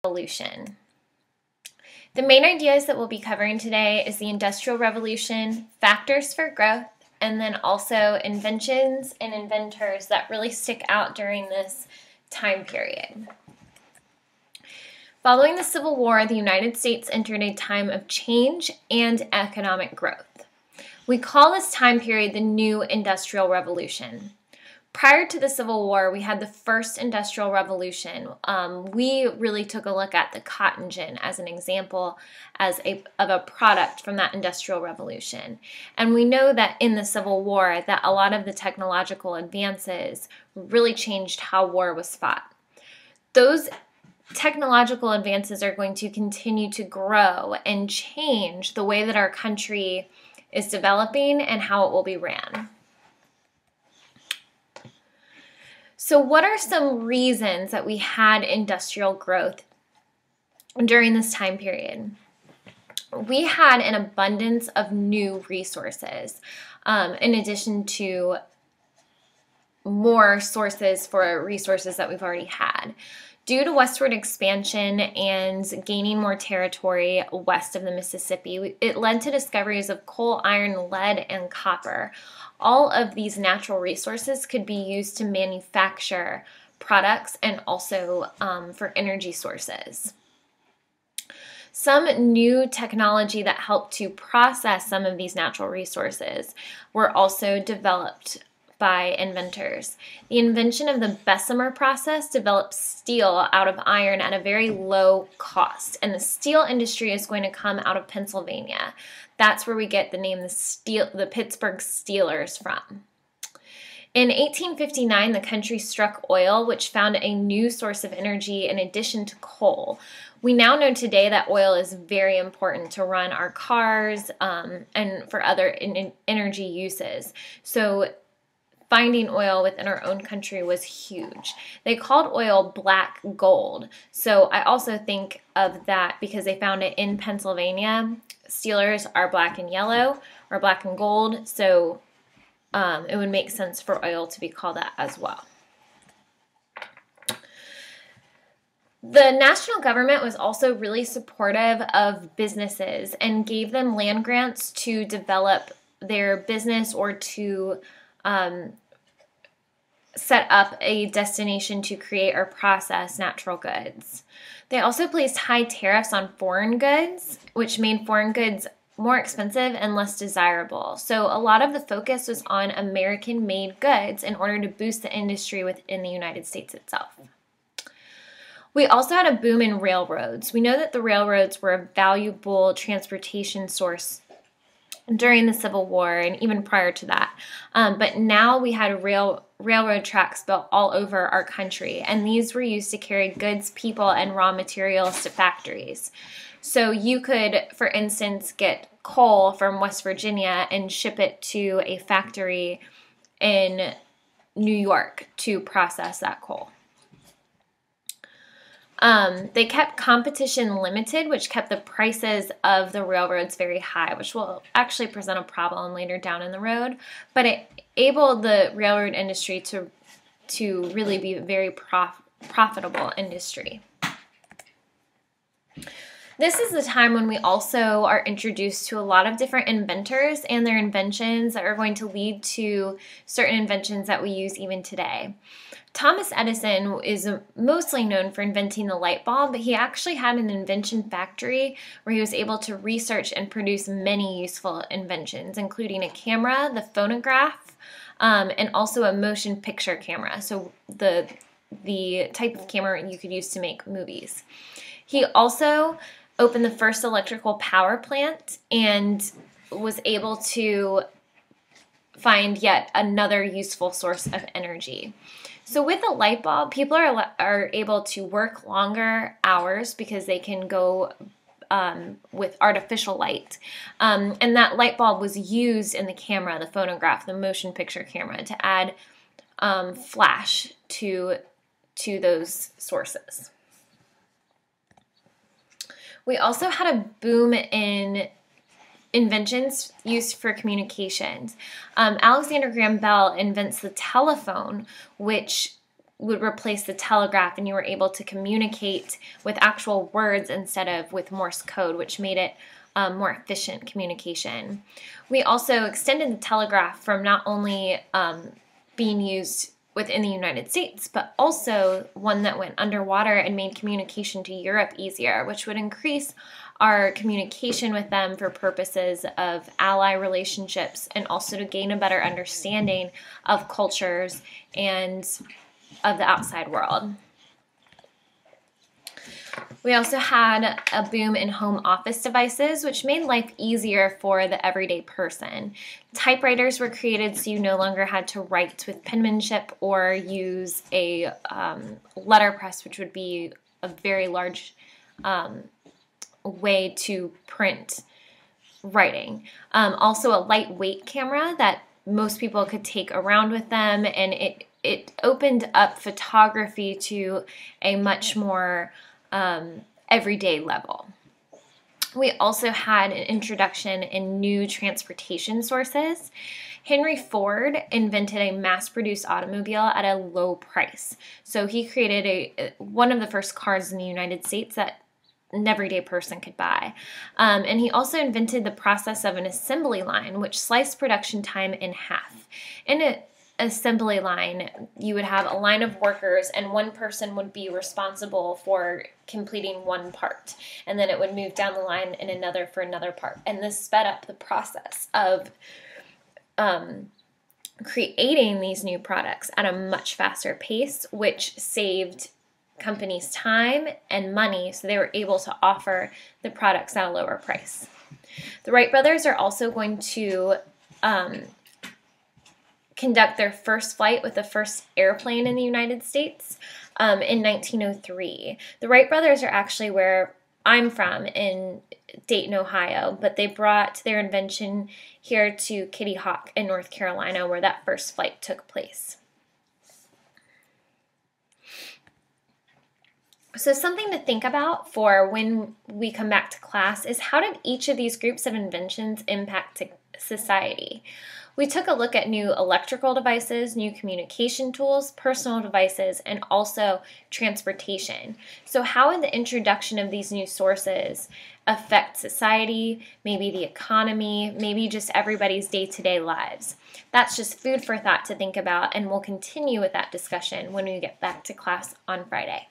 Revolution. The main ideas that we'll be covering today is the Industrial Revolution, factors for growth, and then also inventions and inventors that really stick out during this time period. Following the Civil War, the United States entered a time of change and economic growth. We call this time period the New Industrial Revolution. Prior to the Civil War, we had the first Industrial Revolution. We really took a look at the cotton gin as an example of a product from that Industrial Revolution. And we know that in the Civil War that a lot of the technological advances really changed how war was fought. Those technological advances are going to continue to grow and change the way that our country is developing and how it will be ran. So what are some reasons that we had industrial growth during this time period? We had an abundance of new resources, in addition to more sources for resources that we've already had. Due to westward expansion and gaining more territory west of the Mississippi, it led to discoveries of coal, iron, lead, and copper. All of these natural resources could be used to manufacture products and also for energy sources. Some new technology that helped to process some of these natural resources were also developed by inventors. The invention of the Bessemer process developed steel out of iron at a very low cost, and the steel industry is going to come out of Pennsylvania. That's where we get the name the Pittsburgh Steelers from. In 1859, the country struck oil, which found a new source of energy in addition to coal. We now know today that oil is very important to run our cars and for other energy uses. So finding oil within our own country was huge. They called oil black gold. So I also think of that because they found it in Pennsylvania. Steelers are black and yellow or black and gold. So it would make sense for oil to be called that as well. The national government was also really supportive of businesses and gave them land grants to develop their business or to set up a destination to create or process natural goods. They also placed high tariffs on foreign goods, which made foreign goods more expensive and less desirable. So a lot of the focus was on American-made goods in order to boost the industry within the United States itself. We also had a boom in railroads. We know that the railroads were a valuable transportation source during the Civil War and even prior to that. But now we had railroad tracks built all over our country, and these were used to carry goods, people, and raw materials to factories. So you could, for instance, get coal from West Virginia and ship it to a factory in New York to process that coal. They kept competition limited, which kept the prices of the railroads very high, which will actually present a problem later down in the road. But it enabled the railroad industry to really be a very profitable industry. This is the time when we also are introduced to a lot of different inventors and their inventions that are going to lead to certain inventions that we use even today. Thomas Edison is mostly known for inventing the light bulb, but he actually had an invention factory where he was able to research and produce many useful inventions, including a camera, the phonograph, and also a motion picture camera, so the type of camera you could use to make movies. He also opened the first electrical power plant and was able to find yet another useful source of energy. So with a light bulb, people are able to work longer hours because they can go with artificial light. And that light bulb was used in the camera, the phonograph, the motion picture camera, to add flash to those sources. We also had a boom in inventions used for communications. Alexander Graham Bell invents the telephone, which would replace the telegraph, and you were able to communicate with actual words instead of with Morse code, which made it more efficient communication. We also extended the telegraph from not only being used within the United States, but also one that went underwater and made communication to Europe easier, which would increase our communication with them for purposes of ally relationships and also to gain a better understanding of cultures and of the outside world. We also had a boom in home office devices, which made life easier for the everyday person. Typewriters were created so you no longer had to write with penmanship or use a letterpress, which would be a very large way to print writing. Also a lightweight camera that most people could take around with them, and it opened up photography to a much more everyday level. We also had an introduction in new transportation sources. Henry Ford invented a mass-produced automobile at a low price. So he created one of the first cars in the United States that an everyday person could buy. And he also invented the process of an assembly line, which sliced production time in half. In an assembly line, you would have a line of workers, and one person would be responsible for completing one part, and then it would move down the line and another for another part. And this sped up the process of creating these new products at a much faster pace, which saved companies time and money, so they were able to offer the products at a lower price. The Wright brothers are also going to conduct their first flight with the first airplane in the United States in 1903. The Wright brothers are actually where I'm from, in Dayton, Ohio, but they brought their invention here to Kitty Hawk in North Carolina, where that first flight took place. So something to think about for when we come back to class is, how did each of these groups of inventions impact society? We took a look at new electrical devices, new communication tools, personal devices, and also transportation. So how would the introduction of these new sources affect society, maybe the economy, maybe just everybody's day-to-day lives? That's just food for thought to think about, and we'll continue with that discussion when we get back to class on Friday.